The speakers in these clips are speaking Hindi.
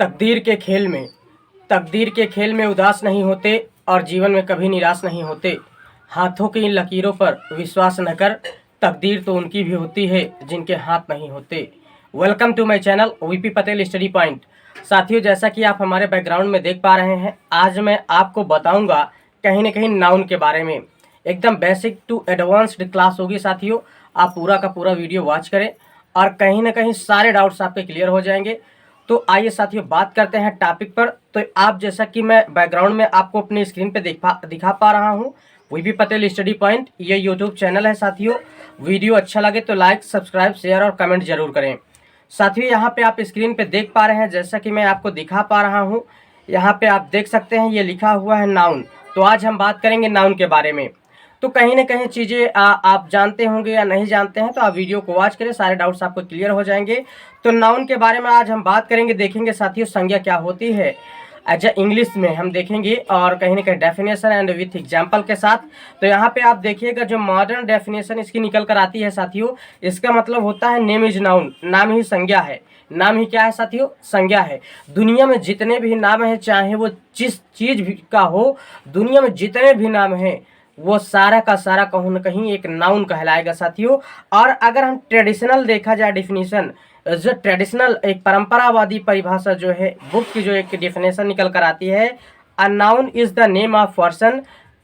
तकदीर के खेल में उदास नहीं होते और जीवन में कभी निराश नहीं होते। हाथों की इन लकीरों पर विश्वास न कर, तकदीर तो उनकी भी होती है जिनके हाथ नहीं होते। Welcome to my channel VP Patel study point. साथियों, जैसा कि आप हमारे बैकग्राउंड में देख पा रहे हैं, आज मैं आपको बताऊंगा कहीं न कहीं नाउन के बारे में। एकदम बेसिक टू एडवांस्ड क्लास होगी साथियों। आप पूरा का पूरा वीडियो वॉच करें और कहीं ना कहीं सारे डाउट्स आपके क्लियर हो जाएंगे। तो आइए साथियों, बात करते हैं टॉपिक पर। तो आप जैसा कि मैं बैकग्राउंड में आपको अपनी स्क्रीन पे दिखा पा रहा हूँ, वीपी पटेल स्टडी पॉइंट ये यूट्यूब चैनल है साथियों। वीडियो अच्छा लगे तो लाइक, सब्सक्राइब, शेयर और कमेंट जरूर करें। साथियों, यहाँ पे आप स्क्रीन पे देख पा रहे हैं, जैसा कि मैं आपको दिखा पा रहा हूँ, यहाँ पे आप देख सकते हैं ये लिखा हुआ है नाउन। तो आज हम बात करेंगे नाउन के बारे में। तो कहीं ना कहीं चीज़ें आप जानते होंगे या नहीं जानते हैं, तो आप वीडियो को वॉच करें, सारे डाउट्स आपको क्लियर हो जाएंगे। तो नाउन के बारे में आज हम बात करेंगे, देखेंगे साथियों संज्ञा क्या होती है एज ए इंग्लिश में हम देखेंगे, और कहीं ना कहीं डेफिनेशन एंड विथ एग्जाम्पल के साथ। तो यहाँ पे आप देखिएगा जो मॉडर्न डेफिनेशन इसकी निकल कर आती है साथियों, इसका मतलब होता है नेम इज नाउन। नाम ही संज्ञा है। नाम ही क्या है साथियों? संज्ञा है। दुनिया में जितने भी नाम हैं, चाहे वो जिस चीज़ भी का हो, दुनिया में जितने भी नाम हैं वो सारा का सारा कहीं न कहीं एक नाउन कहलाएगा साथियों। और अगर हम ट्रेडिशनल देखा जाए डेफिनेशन, जो ट्रेडिशनल एक परंपरावादी परिभाषा जो है, बुक की जो एक डेफिनेशन निकल कर आती है, a noun is the name of person,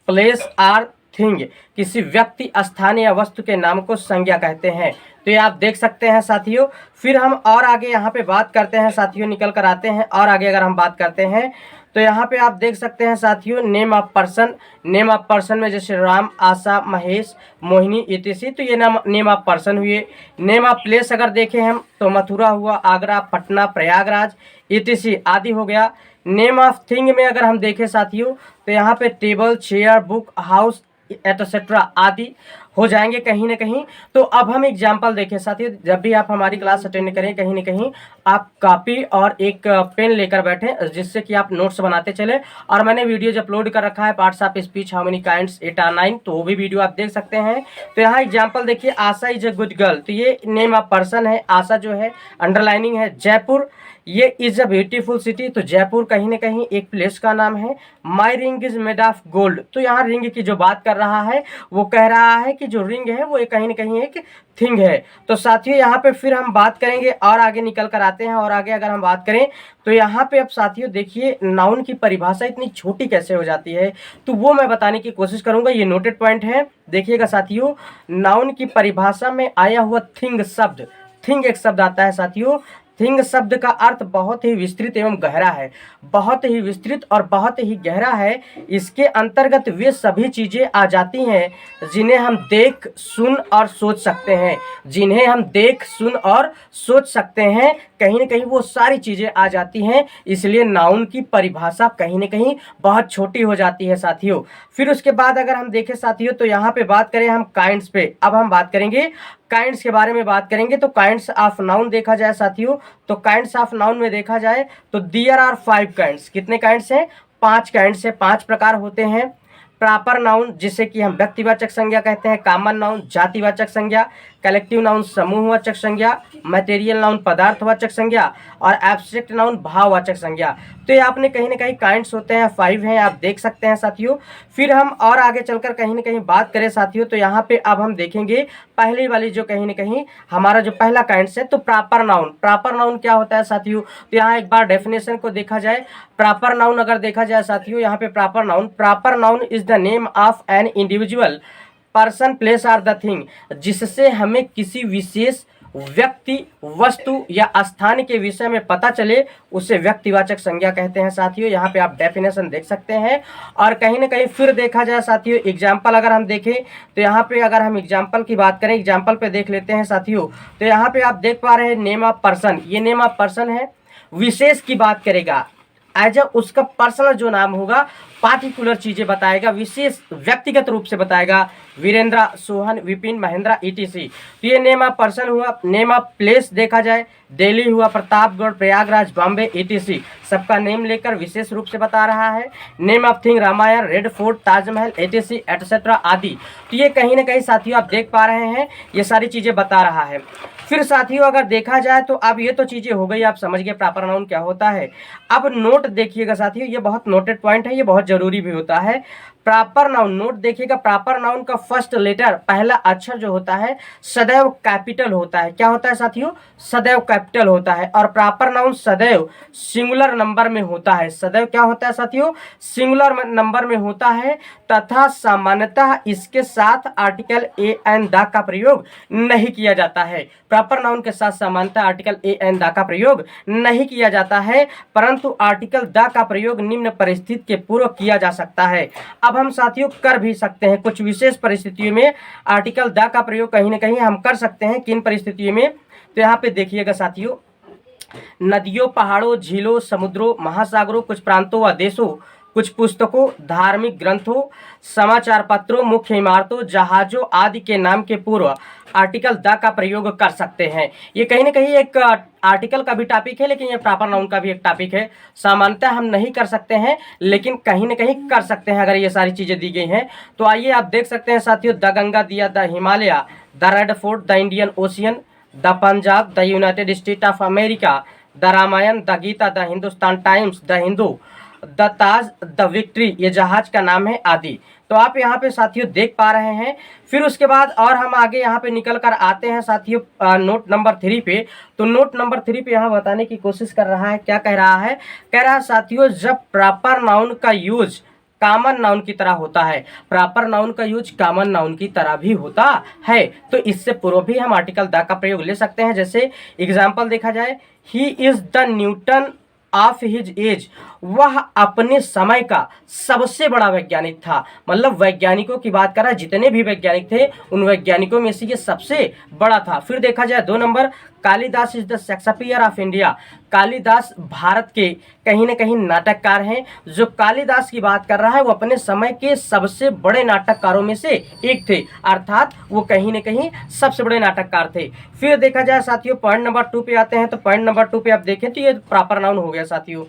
place or thing. किसी व्यक्ति, स्थान या वस्तु के नाम को संज्ञा कहते हैं। तो ये आप देख सकते हैं साथियों। फिर हम और आगे यहाँ पे बात करते हैं साथियों, निकल कर आते हैं और आगे अगर हम बात करते हैं तो यहाँ पे आप देख सकते हैं साथियों name of person. Name of person में जैसे राम, आशा, महेश, मोहिनी इत्यादि, तो ये नाम नेम ऑफ पर्सन हुए। नेम ऑफ प्लेस अगर देखें हम तो मथुरा हुआ, आगरा, पटना, प्रयागराज इत्यादि आदि हो गया। नेम ऑफ थिंग में अगर हम देखें साथियों तो यहाँ पे table, chair, book, house etcetera आदि हो जाएंगे कहीं ना कहीं। तो अब हम एग्जाम्पल देखें साथियों, जब भी आप हमारी क्लास अटेंड करें, कहीं ना कहीं आप कॉपी और एक पेन लेकर बैठें, जिससे कि आप नोट्स बनाते चले। और मैंने वीडियोज अपलोड कर रखा है, parts of speech, how many kinds, 8 और 9, तो वो भी वीडियो आप देख सकते हैं। तो यहाँ एग्जाम्पल देखिए, आशा इज ए गुड गर्ल, तो ये नेम ऑफ पर्सन है। आशा जो है अंडरलाइनिंग है। जयपुर, ये इज अ ब्यूटीफुल सिटी, तो जयपुर कहीं ना कहीं एक प्लेस का नाम है। My ring is made of gold, तो यहाँ रिंग की जो बात कर रहा है वो कह रहा है कि जो रिंग है वो कहीं ना कहीं एक थिंग है। तो साथियों यहाँ पे फिर हम बात करेंगे और आगे निकल कर आते हैं। और आगे अगर हम बात करें तो यहाँ पे अब साथियों देखिए नाउन की परिभाषा इतनी छोटी कैसे हो जाती है, तो वो मैं बताने की कोशिश करूंगा। ये नोटेड पॉइंट है, देखिएगा साथियों। नाउन की परिभाषा में आया हुआ थिंग शब्द, थिंग एक शब्द आता है साथियों। थिंग शब्द का अर्थ बहुत ही विस्तृत एवं गहरा है, बहुत ही विस्तृत और बहुत ही गहरा है। इसके अंतर्गत वे सभी चीज़ें आ जाती हैं जिन्हें हम देख, सुन और सोच सकते हैं। जिन्हें हम देख, सुन और सोच सकते हैं, कहीं ना कहीं वो सारी चीज़ें आ जाती हैं। इसलिए नाउन की परिभाषा कहीं ना कहीं बहुत छोटी हो जाती है साथियों। फिर उसके बाद अगर हम देखें साथियों तो यहाँ पे बात करें हम काइंड्स पे। अब हम बात करेंगे काइंड्स के बारे में बात करेंगे। तो काइंड्स ऑफ नाउन देखा जाए साथियों, तो काइंड्स ऑफ नाउन में देखा जाए तो देयर आर 5 काइंड्स। कितने काइंड्स हैं? 5 काइंड्स हैं, 5 प्रकार होते हैं। प्रॉपर नाउन, जिसे कि हम व्यक्तिवाचक संज्ञा कहते हैं। कॉमन नाउन जातिवाचक संज्ञा। कलेक्टिव नाउन समूहवाचक संज्ञा। मटेरियल नाउन पदार्थवाचक संज्ञा। और एब्स्ट्रैक्ट नाउन भाववाचक संज्ञा। तो ये आपने कहीं ना कहीं काइंड्स होते हैं, 5 हैं, आप देख सकते हैं साथियों। फिर हम और आगे चलकर कहीं ना कहीं बात करें साथियों तो यहाँ पे अब हम देखेंगे पहली वाली जो कहीं ना कहीं हमारा जो पहला काइंड्स है, तो प्रॉपर नाउन। प्रॉपर नाउन क्या होता है साथियों? तो यहाँ एक बार डेफिनेशन को देखा जाए। प्रॉपर नाउन अगर देखा जाए साथियों, यहाँ पे proper noun is the name of an individual, person, place or the thing, जिससे हमें किसी विशेष व्यक्ति, वस्तु या स्थान के विषय में पता चले, उसे व्यक्तिवाचक संज्ञा कहते हैं साथियों। यहाँ पे आप डेफिनेशन देख सकते हैं। और कहीं ना कहीं फिर देखा जाए साथियों, एग्जाम्पल अगर हम देखें तो यहाँ पे अगर हम एग्जाम्पल की बात करें, एग्जाम्पल पे देख लेते हैं साथियों। तो यहाँ पे आप देख पा रहे हैं नेम ऑफ पर्सन, ये नेम ऑफ पर्सन है। विशेष की बात करेगा, एज उसका पर्सनल जो नाम होगा, पार्टिकुलर चीजें बताएगा, विशेष व्यक्तिगत रूप से बताएगा। वीरेंद्र, सोहन, विपिन, महेंद्र इटीसी। तो ये नेम ऑफ पर्सन हुआ। नेम ऑफ प्लेस देखा जाए, दिल्ली हुआ, प्रतापगढ़, प्रयागराज, बॉम्बे इटीसी, सबका नेम लेकर विशेष रूप से बता रहा है। Name of thing Ramayan, Red Fort, Taj Mahal etc etcetera आदि। तो ये कहीं ना कहीं साथियों आप देख पा रहे हैं, ये सारी चीजें बता रहा है। फिर साथियों अगर देखा जाए तो अब ये तो चीज़ें हो गई, आप समझ गए प्रॉपर नाउन क्या होता है। अब नोट देखिएगा साथियों, ये बहुत नोटेड पॉइंट है, ये बहुत जरूरी भी होता है। प्रॉपर नाउन नोट देखिएगा, प्रॉपर नाउन का फर्स्ट लेटर, पहला अक्षर जो होता है सदैव कैपिटल होता है। क्या होता है साथियों? सदैव कैपिटल होता है। और प्रॉपर नाउन सदैव सिंगुलर नंबर में होता है। सदैव क्या होता है साथियों? सिंगुलर नंबर में होता है तथा सामान्यतः इसके साथ आर्टिकल ए एन द का प्रयोग नहीं किया जाता है। प्रॉपर नाउन के साथ सामान्यतः आर्टिकल ए एन द का प्रयोग नहीं किया जाता है, परंतु आर्टिकल द का प्रयोग निम्न परिस्थिति के पूर्व किया जा सकता है। अब हम साथियों कर भी सकते हैं, कुछ विशेष परिस्थितियों में आर्टिकल द का प्रयोग कहीं ना कहीं हम कर सकते हैं। किन परिस्थितियों में? तो यहाँ पे देखिएगा साथियों, नदियों, पहाड़ों, झीलों, समुद्रों, महासागरों, कुछ प्रांतों व देशों, कुछ पुस्तकों, धार्मिक ग्रंथों, समाचार पत्रों, मुख्य इमारतों, जहाजों आदि के नाम के पूर्व आर्टिकल द का प्रयोग कर सकते हैं। ये कहीं ना कहीं एक आर्टिकल का भी टॉपिक है, लेकिन ये प्रॉपर नाउन का भी एक टॉपिक है। सामान्यतः हम नहीं कर सकते हैं, लेकिन कहीं ना कहीं कर सकते हैं अगर ये सारी चीज़ें दी गई हैं। तो आइए आप देख सकते हैं साथियों, द गंगा, दिया, the Himalaya, the Red Fort, the Indian Ocean, the Punjab, the United State of America, the Ramayan, the Gita, the Hindustan Times, the Hindu, the Taj, the Victory, ये जहाज का नाम है आदि। तो आप यहाँ पे साथियों देख पा रहे हैं। फिर उसके बाद और हम आगे यहाँ पे निकल कर आते हैं साथियों नोट नंबर 3 पे। तो नोट नंबर 3 पे यहाँ बताने की कोशिश कर रहा है, क्या कह रहा है? कह रहा है साथियों, जब प्रॉपर नाउन का यूज कॉमन नाउन की तरह होता है, प्रॉपर नाउन का यूज कॉमन नाउन की तरह भी होता है, तो इससे पूर्व भी हम आर्टिकल द का प्रयोग ले सकते हैं। जैसे एग्जाम्पल देखा जाए, he is the Newton of his age, वह अपने समय का सबसे बड़ा वैज्ञानिक था। मतलब वैज्ञानिकों की बात कर रहा है, जितने भी वैज्ञानिक थे उन वैज्ञानिकों में से ये सबसे बड़ा था। फिर देखा जाए 2 number, Kalidas is the Shakespeare of India, Kalidas Bharat के कहीं ना कहीं नाटककार हैं। जो कालिदास की बात कर रहा है वो अपने समय के सबसे बड़े नाटककारों में से एक थे, अर्थात वो कहीं ना कहीं सबसे बड़े नाटककार थे। फिर देखा जाए साथियों पॉइंट नंबर 2 पे आते हैं। तो पॉइंट नंबर 2 पे आप देखें तो ये प्रॉपर नाउन हो गया साथियों।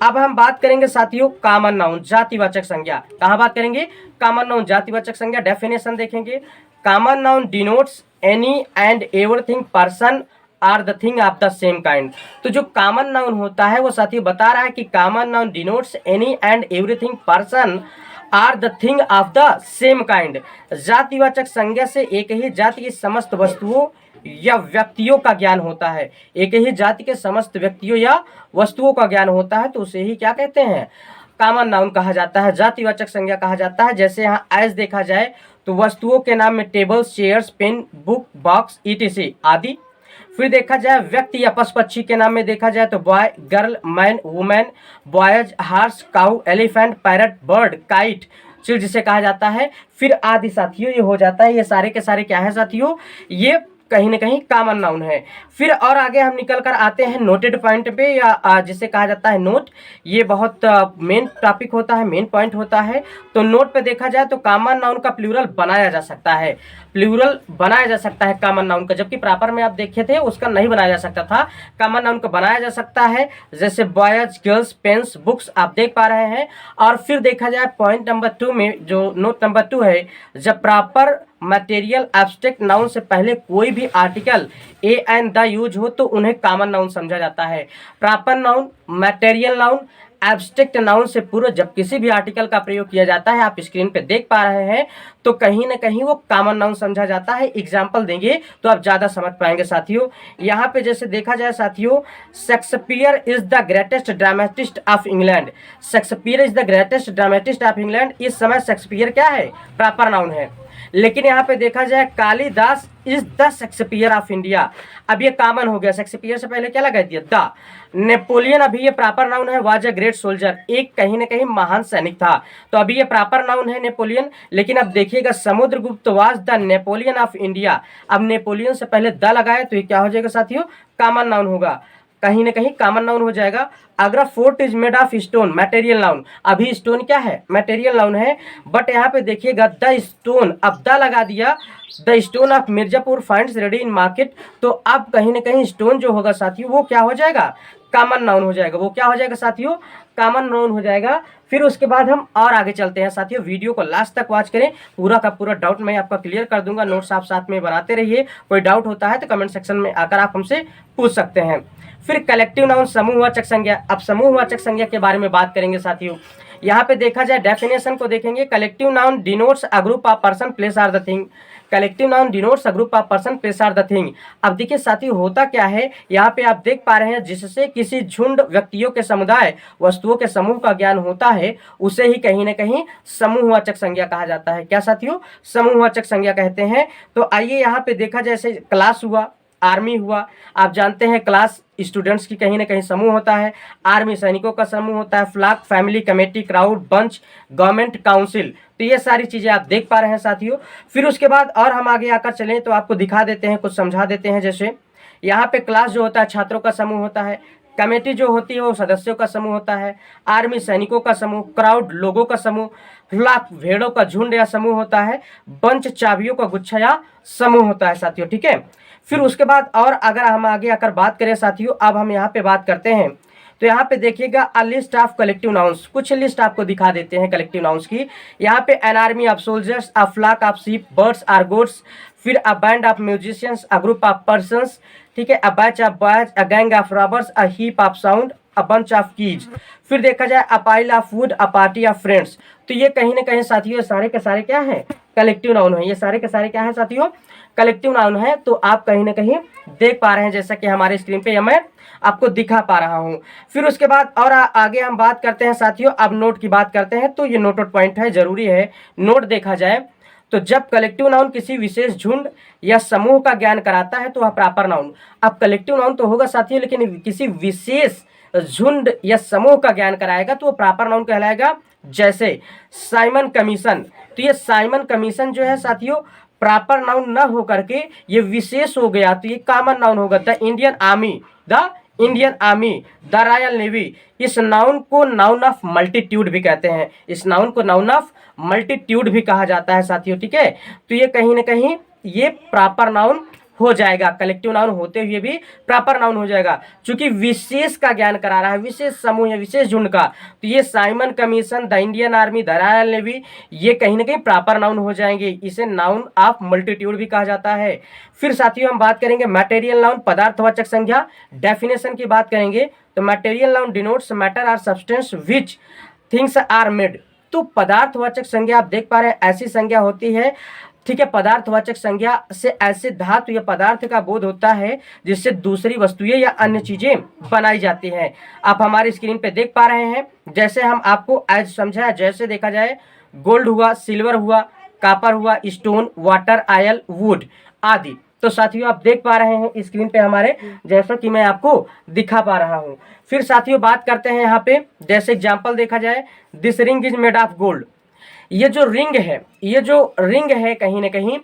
अब हम बात करेंगे साथियों कॉमन नाउन, जातिवाचक संज्ञा। कहाँ बात करेंगे? कॉमन नाउन, जातिवाचक संज्ञा। डेफिनेशन देखेंगे, common noun denotes any and everything person or the thing of the same kind. तो जो कॉमन नाउन होता है वो साथियों बता रहा है कि common noun denotes any and everything person or the thing of the same kind. जातिवाचक संज्ञा से एक ही जाति की समस्त वस्तुओं या व्यक्तियों का ज्ञान होता है। एक ही जाति के समस्त व्यक्तियों या वस्तुओं का ज्ञान होता है, तो उसे ही क्या कहते हैं? कॉमन नाउन कहा जाता है, जातिवाचक संज्ञा कहा जाता है। जैसे यहाँ एज देखा जाए तो वस्तुओं के नाम में table, chairs, pen, book, box, etc आदि। फिर देखा जाए व्यक्ति या पशु पक्षी के नाम में देखा जाए तो boy, girl, man, women, boys, horse, cow, elephant, parrot, bird, kite, चिल जिसे कहा जाता है। फिर आदि साथियों ये हो जाता है। ये सारे के सारे क्या है साथियों? ये कहीं ना कहीं कॉमन नाउन है। फिर और आगे हम निकल कर आते हैं नोटेड पॉइंट पे, या जिसे कहा जाता है नोट। ये बहुत मेन टॉपिक होता है, मेन पॉइंट होता है। तो नोट पे देखा जाए तो कॉमन नाउन का प्लूरल बनाया जा सकता है, प्लूरल बनाया जा सकता है कॉमन नाउन का, जबकि प्रॉपर में आप देखे थे उसका नहीं बनाया जा सकता था। कॉमन नाउन का बनाया जा सकता है, जैसे बॉयज, गर्ल्स, पेन्स, बुक्स, आप देख पा रहे हैं। और फिर देखा जाए पॉइंट नंबर 2 में, जो नोट नंबर 2 है, जब प्रॉपर मटेरियल एब्स्ट्रैक्ट नाउन से पहले कोई भी article A and the use हो तो उन्हें कॉमन नाउन समझा जाता है। Proper noun, material noun, abstract noun से पूर्व जब किसी भी आर्टिकल का प्रयोग किया जाता है, आप स्क्रीन पे देख पा रहे हैं, तो कहीं ना कहीं वो कॉमन नाउन समझा जाता है। एग्जाम्पल देंगे तो आप ज़्यादा समझ पाएंगे साथियों। यहाँ पे जैसे देखा जाए साथियों, Shakespeare is the greatest dramatist of England. Shakespeare is the greatest dramatist of England. इस समय शेक्सपियर क्या है? प्रॉपर नाउन है। लेकिन यहाँ पे देखा जाए Kalidas is the Shakespeare of India, अब ये कॉमन हो गया। शेक्सपियर से पहले क्या लगा दिया? द। नेपोलियन अभी ये प्रॉपर नाउन है, वाज अ ग्रेट सोल्जर, एक कहीं ना कहीं महान सैनिक था, तो अभी ये प्रॉपर नाउन है नेपोलियन। लेकिन अब देखिएगा Samudragupta was the Napoleon of India, अब नेपोलियन से पहले द लगाए तो ये क्या हो जाएगा साथियों? कॉमन नाउन होगा, कहीं ना कहीं कॉमन नाउन हो जाएगा। अगर fort is made of stone, material noun, अभी स्टोन क्या है? मटेरियल नाउन है। बट यहाँ पे देखिएगा द स्टोन, अब द लगा दिया, the stone of Mirzapur finds ready in market, तो अब कहीं ना कहीं स्टोन जो होगा साथियों वो क्या हो जाएगा? कॉमन नाउन हो जाएगा। वो क्या हो जाएगा साथियों? कॉमन नाउन हो जाएगा। फिर उसके बाद हम और आगे चलते हैं साथियों। वीडियो को लास्ट तक वॉच करें, पूरा का पूरा डाउट मैं आपका क्लियर कर दूंगा। नोट्स आप साथ में बनाते रहिए। कोई डाउट होता है तो कमेंट सेक्शन में आकर आप हमसे पूछ सकते हैं। फिर कलेक्टिव नाउन समूहवाचक संज्ञा। अब समूहवाचक संज्ञा के बारे में बात करेंगे साथियों। यहाँ पे देखा जाए डेफिनेशन को देखेंगे। Collective noun denotes a group of person place or the thing. Collective noun denotes a group of person place or the thing. अब देखिए साथियों होता क्या है, यहाँ पे आप देख पा रहे हैं, जिससे किसी झुंड व्यक्तियों के समुदाय वस्तुओं के समूह का ज्ञान होता है, उसे ही कहीं ना कहीं समूहवाचक संज्ञा कहा जाता है। क्या साथियों? समूहवाचक संज्ञा कहते हैं। तो आइए यहाँ पे देखा जैसे क्लास हुआ, आर्मी हुआ। आप जानते हैं क्लास स्टूडेंट्स की कहीं ना कहीं समूह होता है, आर्मी सैनिकों का समूह होता है, flock family, committee, crowd, bunch, government, council. तो ये सारी चीजें आप देख पा रहे हैं साथियों। फिर उसके बाद और हम आगे आकर चलें तो आपको दिखा देते हैं, कुछ समझा देते हैं। जैसे यहाँ पे क्लास जो होता है छात्रों का समूह होता है, कमेटी जो होती है वो सदस्यों का समूह होता है, आर्मी सैनिकों का समूह, क्राउड लोगों का समूह, फ्लॉक भेड़ों का झुंड या समूह होता है, बंच चाबियों का गुच्छा या समूह होता है साथियों। ठीक है। फिर उसके बाद और अगर हम आगे आकर बात करें साथियों, अब हम यहाँ पे बात करते हैं तो यहाँ पे देखिएगा a list of collective nouns. कुछ लिस्ट आपको दिखा देते हैं कलेक्टिव नाउन्स की। यहाँ पे an army of soldiers, a flock of sheep, birds or goats, फिर a band of musicians, a group of persons, ठीक है, a batch of boys, a gang of robbers, a heap of sound, a bunch of keys. फिर देखा जाए a pile of wood, a party of friends. तो ये कहीं ना कहीं साथियों सारे के सारे क्या है? कलेक्टिव नाउन है। ये सारे के सारे क्या है साथियों? कलेक्टिव नाउन है। तो आप कहीं ना कहीं देख पा रहे हैं, जैसा कि हमारे स्क्रीन पे मैं आपको दिखा पा रहा हूं। फिर उसके बाद और आगे हम बात करते हैं साथियों। अब नोट की बात करते हैं। तो ये नोट पॉइंट है, जरूरी है नोट देखा जाए तो। जब कलेक्टिव नाउन किसी विशेष झुंड या समूह का ज्ञान कराता है तो वह प्रॉपर नाउन। अब कलेक्टिव नाउन तो होगा साथियों, लेकिन किसी विशेष झुंड या समूह का ज्ञान कराएगा तो वो प्रॉपर नाउन कहलाएगा। जैसे साइमन कमीशन। तो ये साइमन कमीशन जो है साथियों प्रॉपर नाउन न होकर के ये विशेष हो गया, तो ये कॉमन नाउन होगा। The Indian army, the Indian army, the royal navy. इस नाउन को नाउन ऑफ मल्टीट्यूड भी कहते हैं। इस नाउन को नाउन ऑफ मल्टीट्यूड भी कहा जाता है साथियों। ठीक है। तो ये कहीं ना कहीं ये प्रॉपर नाउन हो जाएगा। कलेक्टिव नाउन होते हुए भी प्रॉपर नाउन हो जाएगा, क्योंकि विशेष का ज्ञान करा रहा है, विशेष समूह या विशेष झुंड का। तो ये Simon commission, the Indian army, the royal navy, ये कहीं ना कहीं प्रॉपर नाउन हो जाएंगे। इसे नाउन ऑफ मल्टीट्यूड भी कहा जाता है। फिर साथियों हम बात करेंगे मटेरियल नाउन, पदार्थवाचक संज्ञा। डेफिनेशन की बात करेंगे तो material noun denotes matter or substance which things are made. तो पदार्थवाचक संज्ञा आप देख पा रहे हैं, ऐसी संज्ञा होती है, ठीक है। पदार्थवाचक संज्ञा से ऐसे धातु या पदार्थ का बोध होता है जिससे दूसरी वस्तुएं या अन्य चीजें बनाई जाती हैं। आप हमारी स्क्रीन पे देख पा रहे हैं, जैसे हम आपको एज समझाया। जैसे देखा जाए गोल्ड हुआ, सिल्वर हुआ, कॉपर हुआ, स्टोन, वाटर, आयल, वुड आदि। तो साथियों आप देख पा रहे हैं स्क्रीन पे हमारे, जैसा कि मैं आपको दिखा पा रहा हूं। फिर साथियों बात करते हैं यहाँ पे, जैसे एग्जाम्पल देखा जाए, this ring is made of gold. ये जो रिंग है, ये जो रिंग है कहीं ना कहीं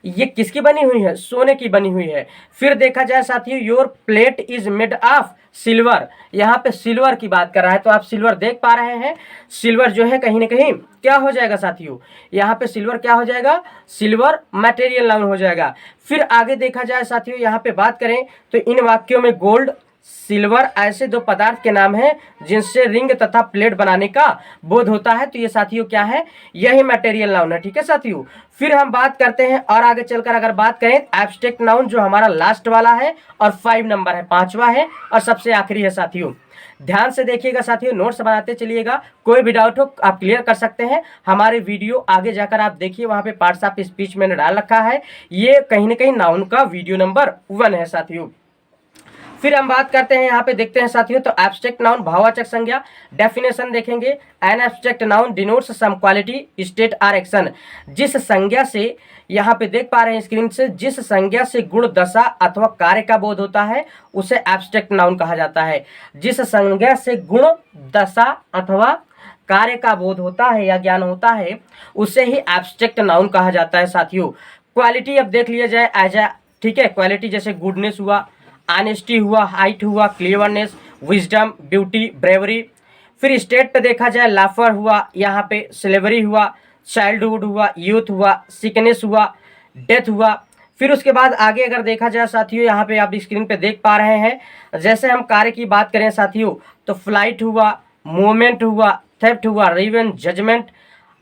ये किसकी बनी हुई है? सोने की बनी हुई है। फिर देखा जाए साथियों, your plate is made of silver. यहाँ पे सिल्वर की बात कर रहा है, तो आप सिल्वर देख पा रहे हैं। सिल्वर जो है कहीं ना कहीं क्या हो जाएगा साथियों? यहाँ पे सिल्वर क्या हो जाएगा? सिल्वर मटेरियल नाउन हो जाएगा। फिर आगे देखा जाए साथियों, यहाँ पे बात करें तो इन वाक्यों में गोल्ड, सिल्वर ऐसे दो पदार्थ के नाम हैं जिनसे रिंग तथा प्लेट बनाने का बोध होता है। तो ये साथियों क्या है? यही मटेरियल नाउन है। ठीक है साथियों। फिर हम बात करते हैं और आगे चलकर अगर बात करें एब्स्ट्रैक्ट नाउन, जो हमारा लास्ट वाला है और 5 नंबर है, 5वां है और सबसे आखिरी है साथियों। ध्यान से देखिएगा साथियों, नोट्स बनाते चलिएगा। कोई भी डाउट हो आप क्लियर कर सकते हैं। हमारे वीडियो आगे जाकर आप देखिए, वहां पे पार्ट्स ऑफ स्पीच मैंने डाल रखा है। ये कहीं ना कहीं नाउन का वीडियो नंबर 1 है साथियों। फिर हम बात करते हैं, यहाँ पे देखते हैं साथियों, तो एब्स्ट्रैक्ट नाउन भाववाचक संज्ञा। डेफिनेशन देखेंगे, an abstract noun denotes some quality, state or action. जिस संज्ञा से, यहाँ पे देख पा रहे हैं स्क्रीन से, जिस संज्ञा से गुण, दशा अथवा कार्य का बोध होता है उसे एब्स्ट्रैक्ट नाउन कहा जाता है। जिस संज्ञा से गुण, दशा अथवा कार्य का बोध होता है या ज्ञान होता है उसे ही एब्स्ट्रैक्ट नाउन कहा जाता है साथियों। क्वालिटी अब देख लिया जाए एज ए, ठीक है, क्वालिटी जैसे गुडनेस हुआ, ऑनेस्टी हुआ, हाइट हुआ, क्लेवरनेस, विजडम, ब्यूटी, ब्रेवरी। फिर स्टेट पे देखा जाए लाफर हुआ, यहाँ पे स्लेवरी हुआ, चाइल्डहुड हुआ, यूथ हुआ, सिकनेस हुआ, डेथ हुआ। फिर उसके बाद आगे अगर देखा जाए साथियों, यहाँ पे आप स्क्रीन पे देख पा रहे हैं, जैसे हम कार्य की बात करें साथियों तो फ्लाइट हुआ, मूवमेंट हुआ, थेफ्ट हुआ, रिवेंज, जजमेंट।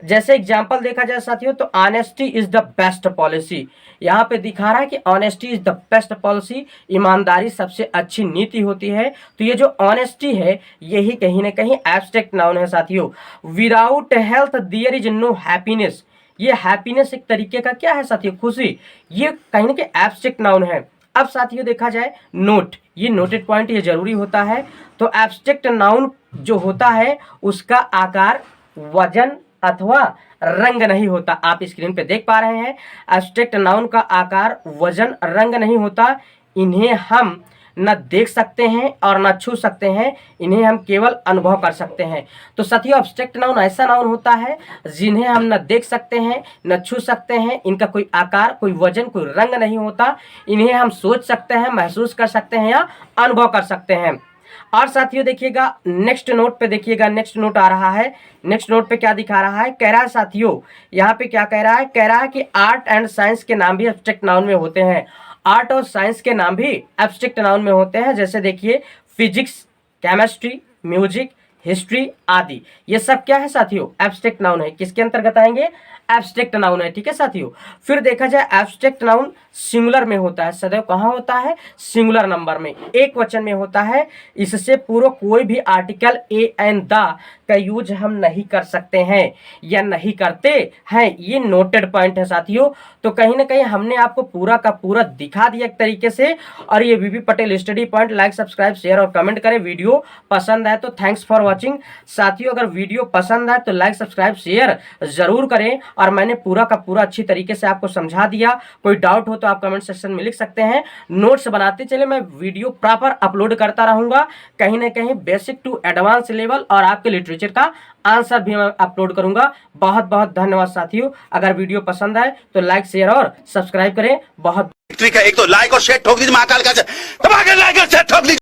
जैसे एग्जाम्पल देखा जाए साथियों तो honesty is the best policy, यहाँ पे दिखा रहा है कि honesty is the best policy, ईमानदारी सबसे अच्छी नीति होती है। तो ये जो ऑनेस्टी है यही कहीं ना कहीं एब्स्ट्रैक्ट नाउन है साथियों। Without health there is no happiness, ये हैप्पीनेस एक तरीके का क्या है साथियों, खुशी, ये कहीं ना कहीं एब्स्ट्रैक्ट नाउन है। अब साथियों देखा जाए नोट, ये नोटेड पॉइंट ये जरूरी होता है। तो एब्स्ट्रैक्ट नाउन जो होता है उसका आकार, वजन अथवा रंग नहीं होता। आप स्क्रीन पे देख पा रहे हैं एब्स्ट्रैक्ट नाउन का आकार, वजन, रंग नहीं होता। इन्हें हम न देख सकते हैं और न छू सकते हैं, इन्हें हम केवल अनुभव कर सकते हैं। तो साथियों एब्स्ट्रैक्ट नाउन ऐसा नाउन होता है जिन्हें हम न देख सकते हैं न छू सकते हैं, इनका कोई आकार, कोई वजन, कोई रंग नहीं होता। इन्हें हम सोच सकते हैं, महसूस कर सकते हैं या अनुभव कर सकते हैं। और साथियों देखिएगा नेक्स्ट नोट पे, देखिएगा नेक्स्ट नोट आ रहा है। नेक्स्ट नोट पे क्या दिखा रहा है, कह रहा है साथियों, यहाँ पे क्या कह रहा है, कह रहा है कि आर्ट एंड साइंस के नाम भी एब्स्ट्रैक्ट नाउन में होते हैं। आर्ट और साइंस के नाम भी एब्स्ट्रैक्ट नाउन में होते हैं। जैसे देखिए फिजिक्स, केमिस्ट्री, म्यूजिक, हिस्ट्री आदि, ये सब क्या है साथियों, एब्स्ट्रैक्ट नाउन है। किसके अंतर्गत आएंगे, एब्स्ट्रैक्ट नाउन है। ठीक है साथियों। फिर देखा जाए एब्स्ट्रैक्ट नाउन सिंगुलर में होता है, सदैव कहाँ होता है, सिंगुलर नंबर में, एक वचन में होता है। इससे पूर्व कोई भी आर्टिकल ए एंड द का यूज हम नहीं कर सकते हैं या नहीं करते हैं, ये नोटेड पॉइंट है साथियों। तो कहीं ना कहीं हमने आपको पूरा का पूरा दिखा दिया एक तरीके से। और ये BB Patel study point, like, subscribe, share और कमेंट करें। वीडियो पसंद आए तो थैंक्स फॉर वॉचिंग साथियों। अगर वीडियो पसंद आए तो लाइक, सब्सक्राइब, शेयर जरूर करें। और मैंने पूरा का पूरा अच्छी तरीके से आपको समझा दिया। कोई डाउट हो तो आप कमेंट सेक्शन में लिख सकते हैं। नोट्स बनाते चले, मैं वीडियो प्रॉपर अपलोड करता रहूंगा, कहीं ना कहीं बेसिक टू एडवांस लेवल, और आपके लिटरेचर का आंसर भी मैं अपलोड करूंगा। बहुत बहुत धन्यवाद साथियों। अगर वीडियो पसंद आए तो लाइक, शेयर और सब्सक्राइब करें। बहुत एक तो लाइक और शेयर ठोक दीजिए, महाकाल का दबा के लाइक और शेयर ठोक दीजिए।